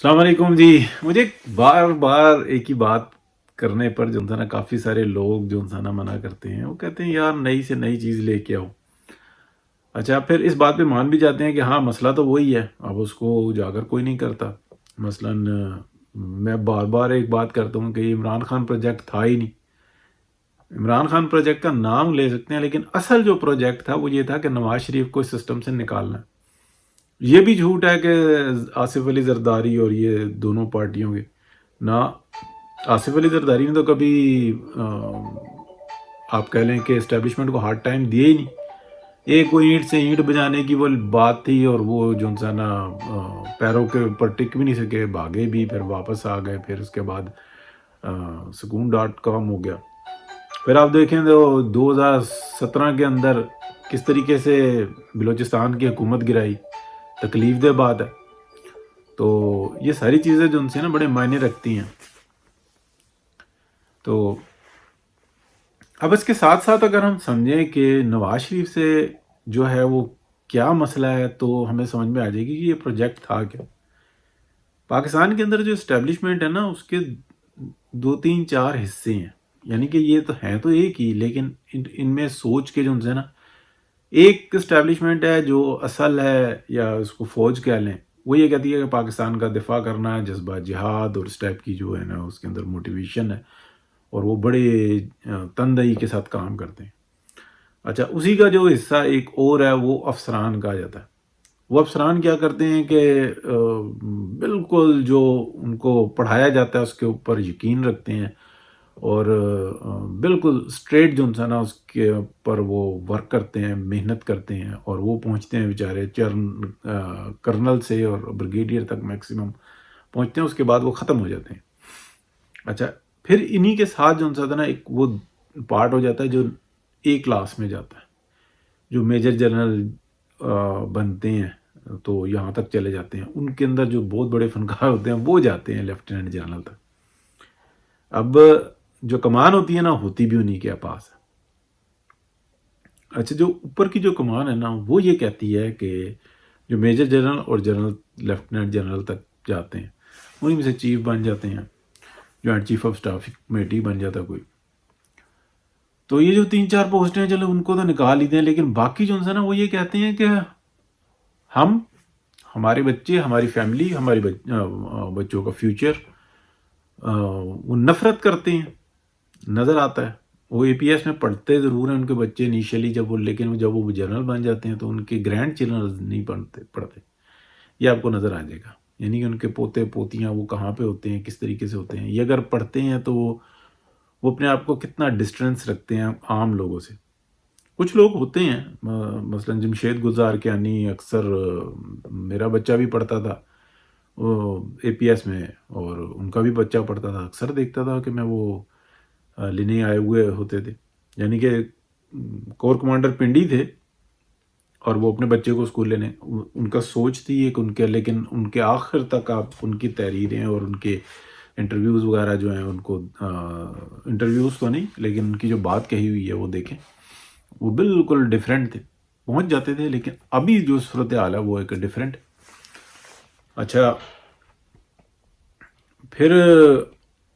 السلام علیکم جی. مجھے بار بار ایک ہی بات کرنے پر جو ہے نا کافی سارے لوگ جو ہے نا منع کرتے ہیں. وہ کہتے ہیں یار نئی سے نئی چیز لے کے آؤ. اچھا پھر اس بات پہ مان بھی جاتے ہیں کہ ہاں مسئلہ تو وہی ہے، اب اس کو اجاگر کوئی نہیں کرتا. مثلاً میں بار بار ایک بات کرتا ہوں کہ یہ عمران خان پروجیکٹ تھا ہی نہیں. عمران خان پروجیکٹ کا نام لے سکتے ہیں لیکن اصل جو پروجیکٹ تھا وہ یہ تھا کہ نواز شریف کو اس سسٹم سے نکالنا ہے. یہ بھی جھوٹ ہے کہ آصف علی زرداری اور یہ دونوں پارٹیوں کے نہ، آصف علی زرداری نے تو کبھی آپ کہہ لیں کہ اسٹیبلشمنٹ کو ہارڈ ٹائم دیا ہی نہیں. ایک وہ اینٹ سے اینٹ بجانے کی وہ بات تھی اور وہ جو ہے نا پیروں کے اوپر ٹک بھی نہیں سکے، بھاگے بھی، پھر واپس آ گئے. پھر اس کے بعد سکون.com ہو گیا. پھر آپ دیکھیں تو 2017 کے اندر کس طریقے سے بلوچستان کی حکومت گرائی، تکلیف دہ بات ہے. تو یہ ساری چیزیں جو ان سے نا بڑے معنی رکھتی ہیں. تو اب اس کے ساتھ ساتھ اگر ہم سمجھیں کہ نواز شریف سے جو ہے وہ کیا مسئلہ ہے تو ہمیں سمجھ میں آ جائے گی کہ یہ پروجیکٹ تھا کیا. پاکستان کے اندر جو اسٹیبلشمنٹ ہے نا اس کے 2 3 4 حصے ہیں. یعنی کہ یہ تو ہیں تو ایک ہی، لیکن ان میں سوچ کے جو ہے نا، ایک اسٹیبلشمنٹ ہے جو اصل ہے یا اس کو فوج کہہ لیں، وہ یہ کہتی ہے کہ پاکستان کا دفاع کرنا ہے، جذبہ جہاد اور اس ٹائپ کی جو ہے نا اس کے اندر موٹیویشن ہے، اور وہ بڑے تندہی کے ساتھ کام کرتے ہیں. اچھا اسی کا جو حصہ ایک اور ہے وہ افسران کہا جاتا ہے. وہ افسران کیا کرتے ہیں کہ بالکل جو ان کو پڑھایا جاتا ہے اس کے اوپر یقین رکھتے ہیں، اور بالکل اسٹریٹ جو ہے نا اس کے اوپر وہ ورک کرتے ہیں، محنت کرتے ہیں، اور وہ پہنچتے ہیں بیچارے کرنل سے اور بریگیڈیئر تک میکسیمم پہنچتے ہیں. اس کے بعد وہ ختم ہو جاتے ہیں. اچھا پھر انہی کے ساتھ جو ہے نا ایک وہ پارٹ ہو جاتا ہے جو ایک کلاس میں جاتا ہے، جو میجر جنرل بنتے ہیں تو یہاں تک چلے جاتے ہیں. ان کے اندر جو بہت بڑے فنکار ہوتے ہیں وہ جاتے ہیں لیفٹیننٹ جنرل تک. اب جو کمان ہوتی ہے نا ہوتی بھی انہی کے پاس ہے. اچھا جو اوپر کی جو کمان ہے نا وہ یہ کہتی ہے کہ جو میجر جنرل اور جنرل لیفٹیننٹ جنرل تک جاتے ہیں انہیں میں سے چیف بن جاتے ہیں، joint chief of staff committee بن جاتا کوئی. تو یہ جو 3 4 پوسٹیں ہیں چلو ان کو تو نکال لیتے ہیں، لیکن باقی جو ہے نا وہ یہ کہتے ہیں کہ ہم، ہمارے بچے، ہماری فیملی، ہمارے بچوں کا فیوچر، وہ نفرت کرتے ہیں. نظر آتا ہے وہ اے پی ایس میں پڑھتے ضرور ہیں ان کے بچے انیشلی لیکن جب وہ جنرل بن جاتے ہیں تو ان کے گرینڈ چلڈرن نہیں پڑھتے. یہ آپ کو نظر آ جائے گا. یعنی کہ ان کے پوتے پوتیاں وہ کہاں پہ ہوتے ہیں، کس طریقے سے ہوتے ہیں. یہ اگر پڑھتے ہیں تو وہ اپنے آپ کو کتنا ڈسٹینس رکھتے ہیں عام لوگوں سے. کچھ لوگ ہوتے ہیں مثلا جمشید گلزار کیانی اکثر میرا بچہ بھی پڑھتا تھا وہ اے پی ایس میں، اور ان کا بھی بچہ پڑھتا تھا. اکثر دیکھتا تھا کہ میں وہ لینے آئے ہوئے ہوتے تھے. یعنی کہ کور کمانڈر پنڈی تھے اور وہ اپنے بچے کو اسکول لینے، ان کا سوچ تھی ایک ان کے، لیکن ان کے آخر تک آپ ان کی تحریریں اور ان کے انٹرویوز وغیرہ جو ہیں ان کو انٹرویوز تو نہیں لیکن ان کی جو بات کہی ہوئی ہے وہ دیکھیں، وہ بالکل ڈیفرنٹ تھے. پہنچ جاتے تھے لیکن ابھی جو صورتحال ہے وہ ایک ڈیفرنٹ. اچھا پھر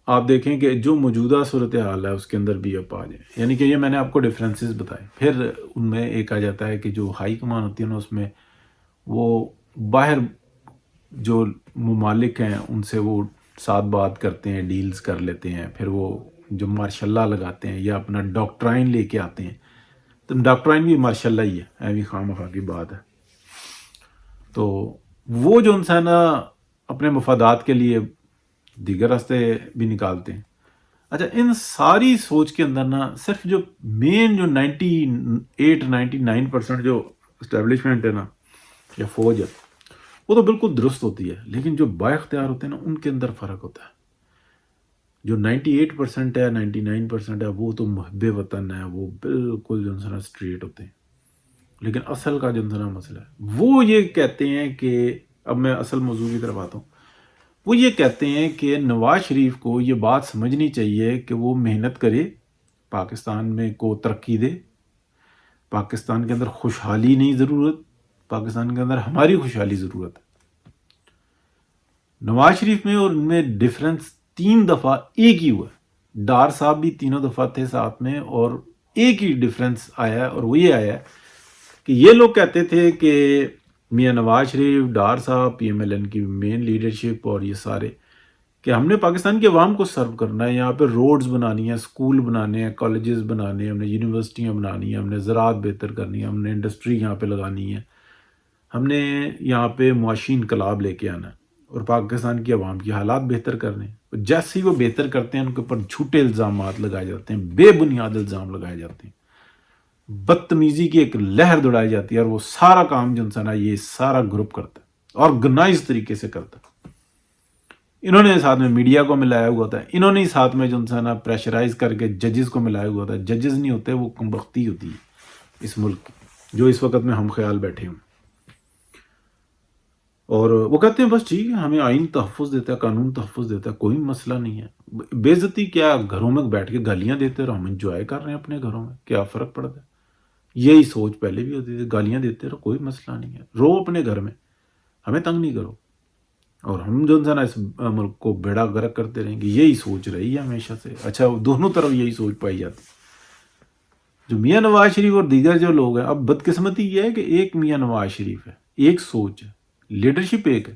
آپ دیکھیں کہ جو موجودہ صورتحال ہے اس کے اندر بھی آپ آ جائیں. یعنی کہ یہ میں نے آپ کو ڈفرینسز بتائے. پھر ان میں ایک آ جاتا ہے کہ جو ہائی کمان ہوتی ہے نا اس میں وہ باہر جو ممالک ہیں ان سے وہ ساتھ بات کرتے ہیں، ڈیلز کر لیتے ہیں. پھر وہ جو ماشاء اللہ لگاتے ہیں یا اپنا ڈاکٹرائن لے کے آتے ہیں. تو ڈاکٹرائن بھی ماشاء اللہ ہی ہے، ایوی خواہ مخواہ کی بات ہے. تو وہ جو انسان اپنے مفادات کے لیے دیگر راستے بھی نکالتے ہیں. اچھا ان ساری سوچ کے اندر نا صرف جو مین جو 98-99% جو اسٹیبلشمنٹ ہے نا یا فوج ہے وہ تو بالکل درست ہوتی ہے، لیکن جو با اختیار ہوتے ہیں نا ان کے اندر فرق ہوتا ہے. جو 98% ہے، 99% ہے، وہ تو محب وطن ہے، وہ بالکل جو ہے اسٹریٹ ہوتے ہیں. لیکن اصل کا جو مسئلہ ہے وہ یہ کہتے ہیں کہ، اب میں اصل موضوع کی طرف آتا ہوں، وہ یہ کہتے ہیں کہ نواز شریف کو یہ بات سمجھنی چاہیے کہ وہ محنت کرے، پاکستان میں کو ترقی دے. پاکستان کے اندر خوشحالی نہیں ضرورت، پاکستان کے اندر ہماری خوشحالی ضرورت ہے. نواز شریف میں اور ان میں ڈفرینس 3 دفعہ ایک ہی ہوا ہے. ڈار صاحب بھی تینوں دفعہ تھے ساتھ میں اور ایک ہی ڈفرینس آیا ہے اور وہ یہ آیا ہے کہ یہ لوگ کہتے تھے کہ میاں نواز شریف، ڈار صاحب، پی ایم ایل این کی مین لیڈرشپ اور یہ سارے کہ ہم نے پاکستان کی عوام کو سرو کرنا ہے، یہاں پہ روڈز بنانی ہیں، اسکول بنانے ہیں، کالجز بنانے ہیں، ہم نے یونیورسٹیاں بنانی ہیں، ہم نے زراعت بہتر کرنی ہے، ہم نے انڈسٹری یہاں پہ لگانی ہے، ہم نے یہاں پہ معاشی انقلاب لے کے آنا ہے اور پاکستان کی عوام کی حالات بہتر کرنے ہیں. جیسے ہی وہ بہتر کرتے ہیں ان کے اوپر جھوٹے الزامات لگائے جاتے ہیں، بے بنیاد الزام لگائے جاتے ہیں، بدتمیزی کی ایک لہر دوڑائی جاتی ہے اور وہ سارا کام جو انسان ہے یہ سارا گروپ کرتا ہے، آرگنائز طریقے سے کرتا ہے. انہوں نے ساتھ میں میڈیا کو ملایا ہوا تھا، انہوں نے ساتھ میں جو انسان پریشرائز کر کے ججز کو ملایا ہوا تھا. ججز نہیں ہوتے، وہ کمبختی ہوتی ہے اس ملک کی جو اس وقت میں ہم خیال بیٹھے ہوں. اور وہ کہتے ہیں بس ٹھیک ہے، ہمیں آئین تحفظ دیتا ہے، قانون تحفظ دیتا ہے، کوئی مسئلہ نہیں ہے. بے عزتی کیا، گھروں میں بیٹھ کے گالیاں دیتے رہو، ہم انجوائے کر رہے ہیں اپنے گھروں میں، کیا فرق پڑتا ہے. یہی سوچ پہلے بھی ہوتی تھی، گالیاں دیتے رہو کوئی مسئلہ نہیں ہے، رو اپنے گھر میں، ہمیں تنگ نہیں کرو. اور ہم جو انسان اس ملک کو بیڑا غرق کرتے رہیں گے، یہی سوچ رہی ہے ہمیشہ سے. اچھا دونوں طرف یہی سوچ پائی جاتی. جو میاں نواز شریف اور دیگر جو لوگ ہیں، اب بدقسمتی یہ ہے کہ ایک میاں نواز شریف ہے، ایک سوچ ہے، لیڈرشپ ایک ہے.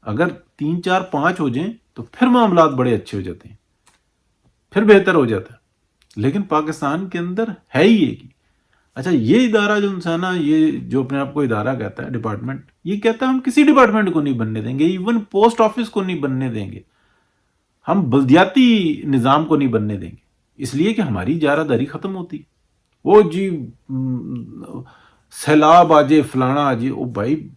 اگر 3 4 5 ہو جائیں تو پھر معاملات بڑے اچھے ہو جاتے ہیں، پھر بہتر ہو جاتا ہے. لیکن پاکستان کے اندر ہے ہی ایک ہی. اچھا یہ ادارہ جو انسان ہے، یہ جو اپنے آپ کو ادارہ کہتا ہے، ڈپارٹمنٹ، یہ کہتا ہے ہم کسی ڈپارٹمنٹ کو نہیں بننے دیں گے، ایون پوسٹ آفس کو نہیں بننے دیں گے، ہم بلدیاتی نظام کو نہیں بننے دیں گے، اس لیے کہ ہماری اجارہ داری ختم ہوتی. وہ جی سیلاب آ جائے، فلانا آ جائے، او بھائی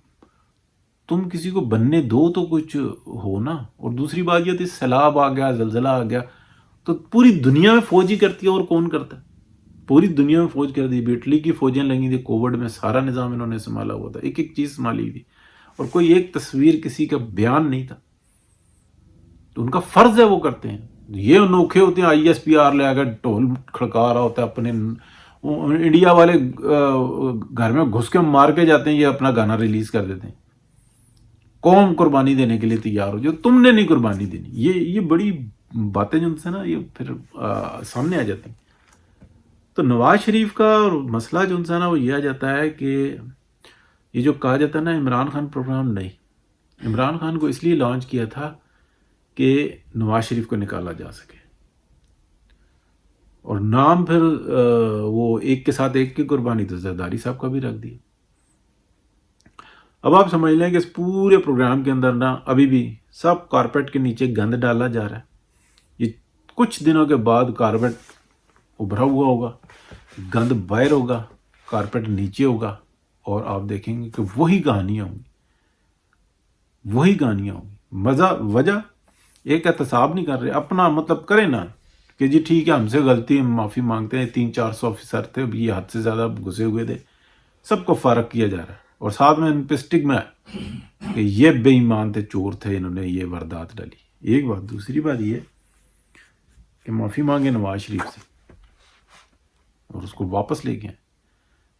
تم کسی کو بننے دو تو کچھ ہو نا. اور دوسری بات یہ تھی، سیلاب آ گیا، زلزلہ آ گیا تو پوری دنیا میں فوج ہی کرتی ہے، اور کون کرتا ہے؟ پوری دنیا میں فوج کر دی. اٹلی کی فوجیں لگی تھی کووڈ میں، سارا نظام انہوں نے سنبھالا ہوا تھا، ایک ایک چیز سنبھالی تھی، اور کوئی ایک تصویر کسی کا بیان نہیں تھا. تو ان کا فرض ہے وہ کرتے ہیں. یہ انوکھے ہوتے ہیں، آئی ایس پی آر لے آ کر ڈھول کھڑکا رہا ہوتا ہے اپنے. انڈیا والے گھر میں گھس کے مار کے جاتے ہیں، یہ اپنا گانا ریلیز کر دیتے ہیں. قوم قربانی دینے کے لیے تیار ہو جو تم نے نہیں قربانی دینی. یہ بڑی باتیں جو ان سے نا یہ پھر سامنے آ جاتی ہیں. تو نواز شریف کا مسئلہ جو انسان ہے وہ یہ آ جاتا ہے کہ یہ جو کہا جاتا ہے نا عمران خان پروگرام، نہیں، عمران خان کو اس لیے لانچ کیا تھا کہ نواز شریف کو نکالا جا سکے، اور نام پھر وہ ایک کے ساتھ ایک کی قربانی تو زرداری صاحب کا بھی رکھ دیا. اب آپ سمجھ لیں کہ اس پورے پروگرام کے اندر نا ابھی بھی سب کارپیٹ کے نیچے گند ڈالا جا رہا ہے. یہ کچھ دنوں کے بعد کارپیٹ ابھرا ہوا ہوگا، گند باہر ہوگا، کارپیٹ نیچے ہوگا، اور آپ دیکھیں گے کہ وہی کہانیاں ہوں گی. وجہ ایک احتساب نہیں کر رہے، اپنا مطلب کریں نا کہ جی ٹھیک ہے ہم سے غلطی، ہم معافی مانگتے ہیں. 300-400 آفیسر تھے، اب یہ حد سے زیادہ گھسے ہوئے تھے، سب کو فارغ کیا جا رہا ہے. اور ساتھ میں ان پہ اسٹگما ہے کہ یہ بے ایمان تھے، چور تھے، انہوں نے یہ واردات ڈالی. ایک بات. دوسری بات یہ کہ معافی مانگے نواز شریف سے اور اس کو واپس لے کے آئیں.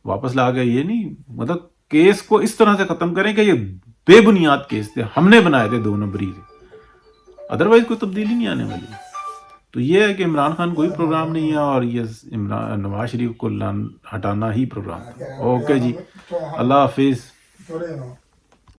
واپس لا گئے یہ نہیں، مطلب کیس کو اس طرح سے ختم کریں کہ یہ بے بنیاد کیس تھے، ہم نے بنائے تھے 2 نمبری سے، ادروائز کوئی تبدیلی نہیں آنے والی. تو یہ ہے کہ عمران خان کوئی پروگرام نہیں ہے، اور یہ نواز شریف کو ہٹانا ہی پروگرام تھا. اوکے جی، اللہ حافظ.